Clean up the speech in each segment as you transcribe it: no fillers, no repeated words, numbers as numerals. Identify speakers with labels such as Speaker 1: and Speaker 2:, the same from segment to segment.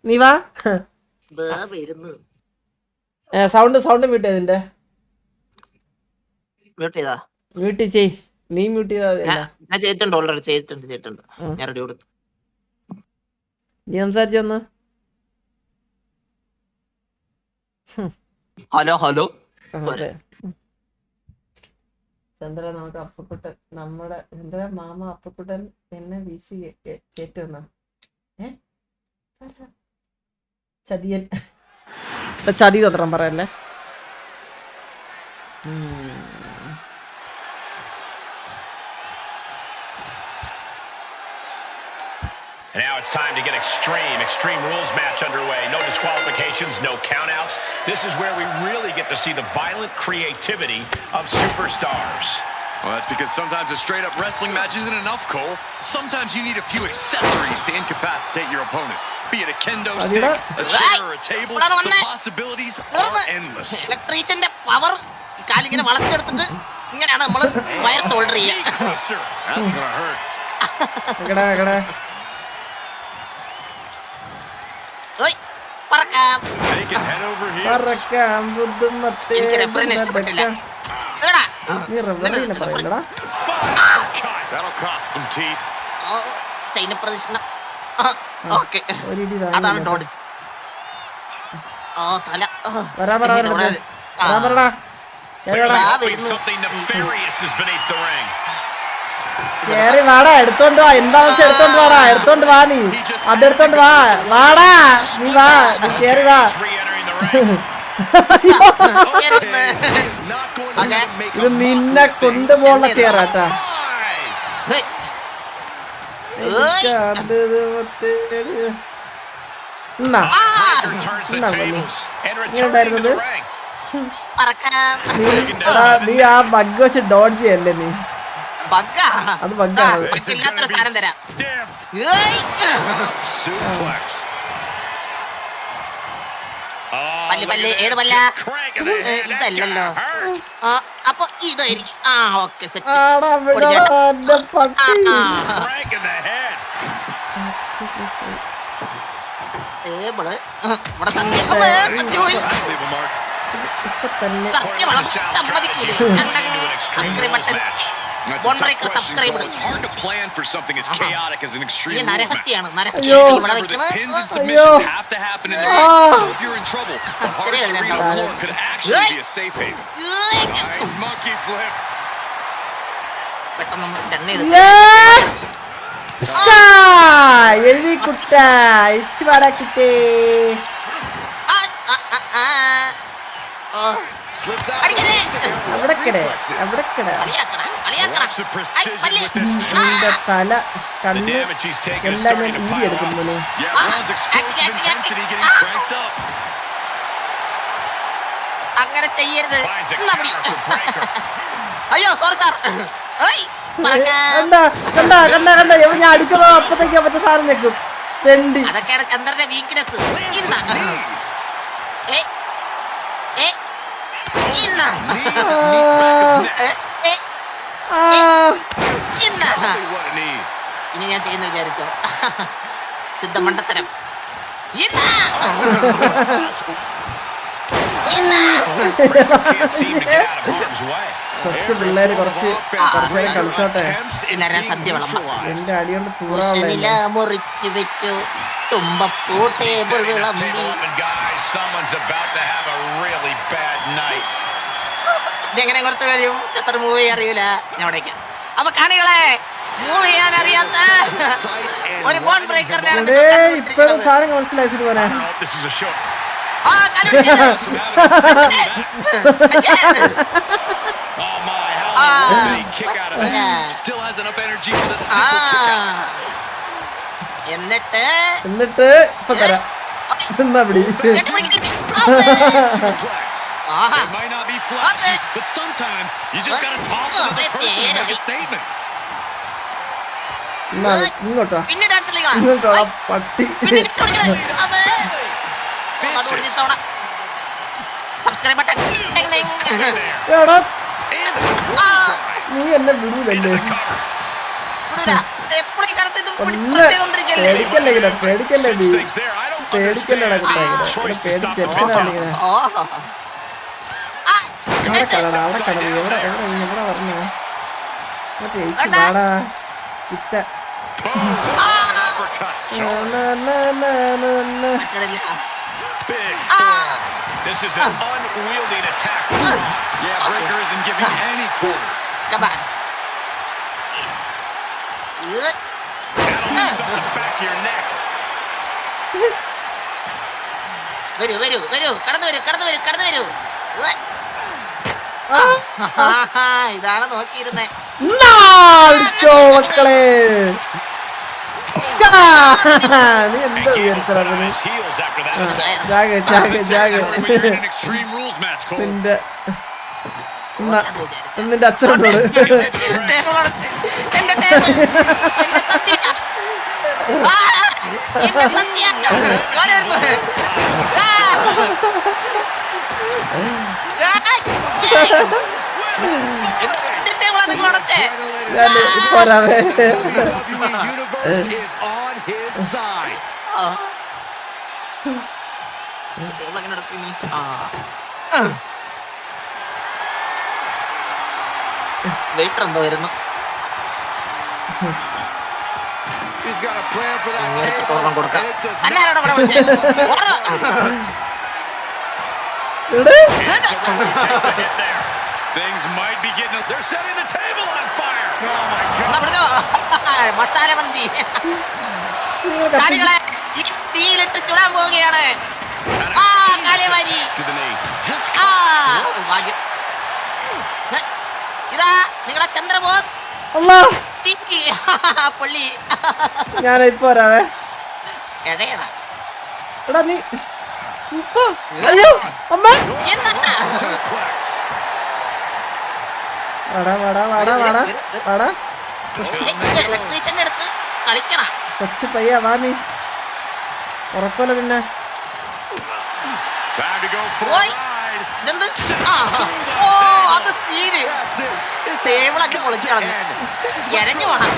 Speaker 1: നീ വാ. Sound mute ചെയ്തിന്റെ mute ചെയ്. നീ മ്യൂട്ട് ചെയ്തിട്ടുണ്ട്.
Speaker 2: ഓൾറെഡി ചെയ്തിട്ടുണ്ട്. ഞാൻ റെഡി കൊടുത്തു.
Speaker 1: നീ സംസാരിച്ചു വന്ന്.
Speaker 2: ഹലോ
Speaker 1: ചന്ദ്ര, നമുക്ക് അപ്പക്കുട്ടൻ, നമ്മുടെ ചന്ദ്ര മാമ അപ്പക്കുട്ടൻ എന്നെ വീശി കേറ്റുന്ന ചതിയൻ. ചതി തന്ത്രം പറയല്ലേ.
Speaker 3: Now it's time to get Extreme Rules match underway. No disqualifications, no countouts. This is where we really get to see the violent creativity of superstars.
Speaker 4: Well, that's because sometimes a straight-up wrestling match isn't enough, Cole. Sometimes you need a few accessories to incapacitate your opponent. Be it a kendo stick, a chair, or a table, the possibilities are endless.
Speaker 2: Electrician's power. കാലിങ്ങനെ വളച്ചെടുത്തിട്ട് ഇങ്ങനെയാണ് നമ്മള് wire solder ചെയ്യുക.
Speaker 4: That's gonna hurt.
Speaker 3: Take it head over heels.
Speaker 2: എനിക്ക് റെഫറിനെ ഇഷ്ടപ്പെട്ടില്ല.
Speaker 4: That'll cost some teeth.
Speaker 2: സൈന്യപ്രദർശനം. Okay, അതാണ് ഡോഡിസ്. തല
Speaker 3: Something nefarious is beneath the ring.
Speaker 1: കേറി വാടാ, എടുത്തോണ്ട് വാ. എന്താന്ന് വെച്ചാ എടുത്തോണ്ട് വാടാ, എടുത്തോണ്ട് വാ. നീ അതെടുത്തോണ്ട് വാ. വാടാ, നീ വാ, നീ കേറി വാ. ഇത് നിന്നെ കൊണ്ടുപോകുന്ന ചെയറാട്ടാ. ഇങ്ങനെയുണ്ടായിരുന്നത്. നീ ആ ബഗ് വെച്ച് ഡോഡ്ജ് ചെയ്യല്ലേ നീ. അത് ബഗ്ഗാണ്.
Speaker 2: ഇതല്ലല്ലോ. അപ്പൊ ഇതായിരിക്കും.
Speaker 4: It's hard to plan for something as chaotic as an extreme rules match. Remember that pins and submissions have to happen in the ring. So if you're in trouble, the harsh arena floor could actually be a safe haven. Nice monkey flip. Slips out. Watch the precision with this. The damage he's taken is starting to pile up. Yeah, Ron's explosive intensity getting cranked up.
Speaker 2: അങ്ങനെ ചെയ്യരുത്. അയ്യോ sorry sir.
Speaker 1: ഞാൻ അടിച്ചപ്പോ അപ്പത്തേക്ക് മറ്റേ സാധനം നിൽക്കും.
Speaker 2: അതൊക്കെയാണ് ചന്ദ്രന്റെ വീക്ക്നെസ്. ഇനി ഞാൻ ചെയ്യുന്ന വിചാരിച്ചോ? ശുദ്ധ മണ്ടത്തരം.
Speaker 1: കുറച്ച് പിള്ളേര് കുറച്ച് കളിച്ചോട്ടെ.
Speaker 2: സദ്യ വിളമ്പ
Speaker 1: എന്റെ അടികൊണ്ട്
Speaker 2: മുറിച്ചു വെച്ചു. തുമ്പപ്പൂ ടേബിൾ വിളമ്പി. ഇതെങ്ങനെ കൊടുത്തു കഴിയും? എത്ര മൂവി അറിയൂല ഞാൻ അവിടേക്ക്. അപ്പൊ കാണികളെ, മൂവ് ചെയ്യാൻ അറിയാത്ത ഒരു ബോൺ ബ്രേക്കറിനാണ്
Speaker 1: ഇപ്പോഴും സാധനം മനസ്സിലായി പോരാ.
Speaker 2: എന്നിട്ട്
Speaker 1: ഇപ്പൊ തരാം. എന്നാ പിടി.
Speaker 4: It might not be flashy, but sometimes you just gotta talk to the person and make a statement.
Speaker 1: ഇങ്ങോട്ടാ പട്ടി.
Speaker 2: Subscribe button.
Speaker 1: നീ എന്നെ വിടൂലല്ലേ.
Speaker 2: എപ്പോഴും
Speaker 1: പേടിക്കല്ലേ. പേടിക്കല്ലടാ കുട്ടാ ടെൻഷനാണ് അവിടെ കടടാ എവിടെ പറഞ്ഞു വാടാ ഇത്ത
Speaker 3: This is an unwieldy attack.
Speaker 4: Yeah, Breaker isn't giving any quarter.
Speaker 2: Come on.
Speaker 3: That'll ease up the back of your neck.
Speaker 2: വരൂ കടന്നു വരൂ ഇതാണ് നോക്കിയിരുന്നേ
Speaker 1: മക്കളെ നീ എന്താ വിചാരിച്ചത് നിന്റെ അച്ഛനോട് പോരാവേ
Speaker 2: വെയിറ്റർ എന്തോ വരുന്നു
Speaker 4: Things might be getting.
Speaker 3: They're setting the table on fire. Oh my God!
Speaker 2: Masala മന്തി കാണികളെ ഈ തീയിലിട്ട് ചുടാൻ പോവുകയാണ്. കളിവാരി ഭാഗ്യം. ഇതാ നിങ്ങളെ ചന്ദ്രബോസ് പൊള്ളി.
Speaker 1: ഞാനിപ്പോ വരാവേ
Speaker 2: എടയടാ
Speaker 1: എടാ നീ അയ്യോ അമ്മ വാടാ
Speaker 2: ഇലക്ട്രീഷ്യൻ എടുത്ത് കളിക്കണം.
Speaker 1: കൊച്ചു പയ്യ വാ നീ ഉറപ്പല്ല നിന്നെ
Speaker 2: ഇതെന്ത് അത് തീര് സേവിളാക്കി പൊളിച്ച് കളഞ്ഞു ഇഴഞ്ഞു പോണം.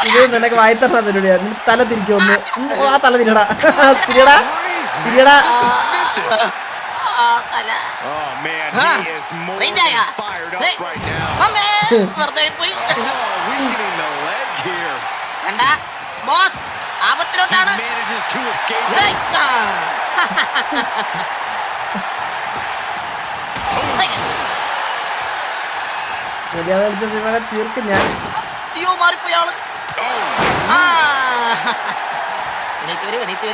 Speaker 1: ഇത് നിനക്ക് വായിത്തറ പരിപാടിയാ. നീ തല തിരിക്കൊന്ന് ആ തല തിരിയടാ തിരിയടാ
Speaker 2: ആപത്തിലോട്ടാണ്.
Speaker 1: തീർക്കും ഞാൻ.
Speaker 2: അയ്യോ മാറിപ്പോയി ആള്. എണീറ്റ് വരൂ.
Speaker 1: എനിക്ക്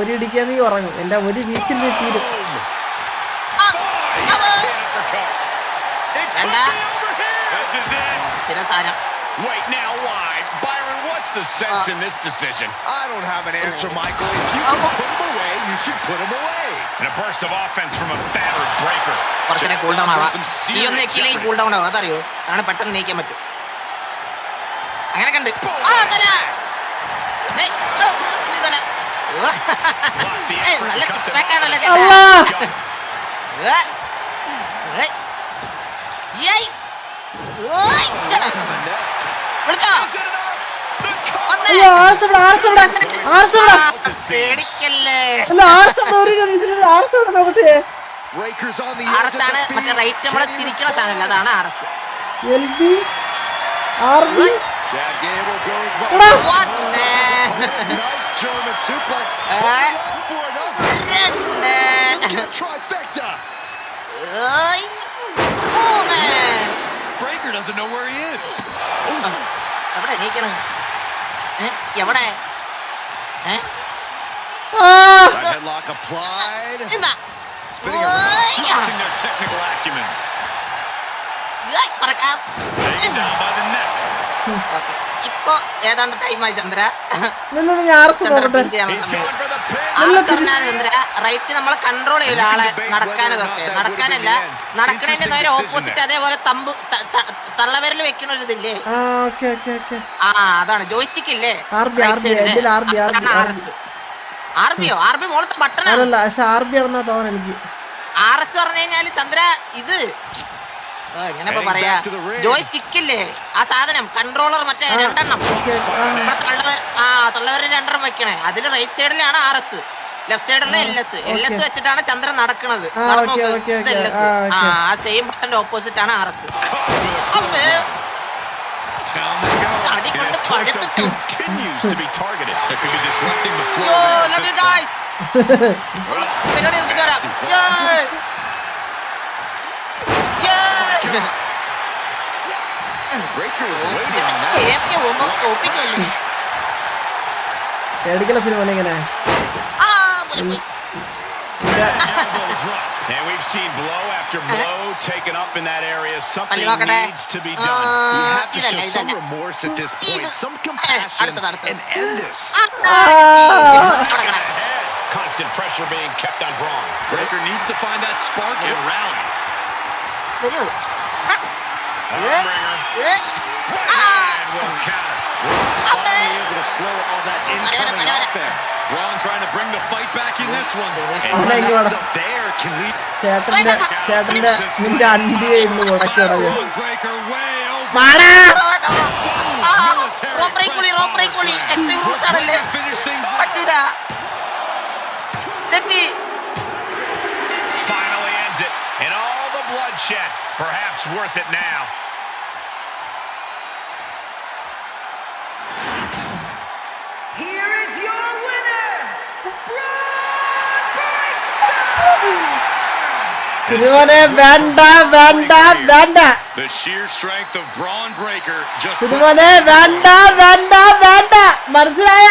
Speaker 1: ഒരു ഇടിക്കാൻ നീ ഉറങ്ങും. എന്റെ ഒരു വീശിൽ നീ തീരും.
Speaker 3: Wait, now why? Byron, what's the sense in this decision?
Speaker 4: I don't have an answer, Michael. If you can put him away, you should put him away.
Speaker 3: And a burst of offense from a battered Breaker.
Speaker 2: കുറച്ചേരം cool down ആവാം. ഈ ഒന്ന് എക്കിലേക്ക് cool down ആവാം. അതറിയോ? അങ്ങനെ പെട്ടെന്ന് നീക്കാൻ പറ്റും. അങ്ങനെ കണ്ട് നല്ല സിക്സ് പാക്ക് ആണല്ലോ ചേട്ടാ. ആർഎസാണ് മറ്റേ റൈറ്റ് നമ്മളെ തിരിക്കണ സാധനമല്ല, അതാണ് RS.
Speaker 4: Breaker doesn't know where he is.
Speaker 2: എവിടെ എണീക്കണം? എവിടെ?
Speaker 4: Headlock applied.
Speaker 2: എന്താ
Speaker 4: Spinning around, flexing their technical acumen. Taken down by the neck.
Speaker 2: ഇപ്പൊ ഏതാണ്ട് ടൈമായി ചന്ദ്ര. ചന്ദ്ര റൈറ്റ് നമ്മളെ കൺട്രോൾ ചെയ്യില്ല ആളെ നടക്കാനതൊക്കെ. നടക്കാനല്ല, നടക്കണതിന്റെ നേരെ ഓപ്പോസിറ്റ് അതേപോലെ തമ്പ് തള്ളവിരൽ വെക്കണ ഒരു ഇതില്ലേ, അതാണ് ജോയിസ്റ്റിക് ഇല്ലേ. ആർബിയോ ആർബി മോളത്തെ ബട്ടൺ. ആർഎസ് പറഞ്ഞു കഴിഞ്ഞാല് ചന്ദ്ര ഇത് എങ്ങനെ പറയാ ജോയ് സ്റ്റിക്കില്ലേ ആ സാധനം കൺട്രോളർ മറ്റേ രണ്ടെണ്ണം തള്ളവര് രണ്ടെണ്ണം വെക്കണേ അതില് റൈറ്റ് സൈഡിലാണ് RS ലെഫ്റ്റ് സൈഡിലെ LS വെച്ചിട്ടാണ് ചന്ദ്രൻ നടക്കുന്നത് ആ സെയിം ബട്ടന്റെ ഓപ്പോസിറ്റ് ആണ് RS അടികൊണ്ട് പഴുത്തിട്ടു പരിപാടി നിർത്തിട്ട് വരാം
Speaker 1: പേടിക്കല സിനിമ ഇങ്ങനെ
Speaker 3: And we've seen blow after blow taken up in that area. Something needs to be done. You have to show some remorse at this point, some compassion, and end this. Constant pressure being kept on Braun.
Speaker 4: Breaker needs to find that spark and rally.
Speaker 3: And will counter.
Speaker 4: Finally able to slow all that incoming offense. Braun trying to bring the fight back in this one. And there can lead.
Speaker 1: ചേട്ടന്റെ നിന്റെ അന്ത്യ ഇന്ന് മുടക്കിയത്
Speaker 4: Breaker way over. Finish things off.
Speaker 3: Finally ends it. And all the bloodshed. Perhaps worth it now.
Speaker 5: Here is your winner,
Speaker 1: സിനിമനെ വേണ്ട വേണ്ട വേണ്ട
Speaker 4: The sheer strength of Braun Breaker just
Speaker 1: സിനിമനെ വേണ്ട വേണ്ട വേണ്ട മനസ്സിലായ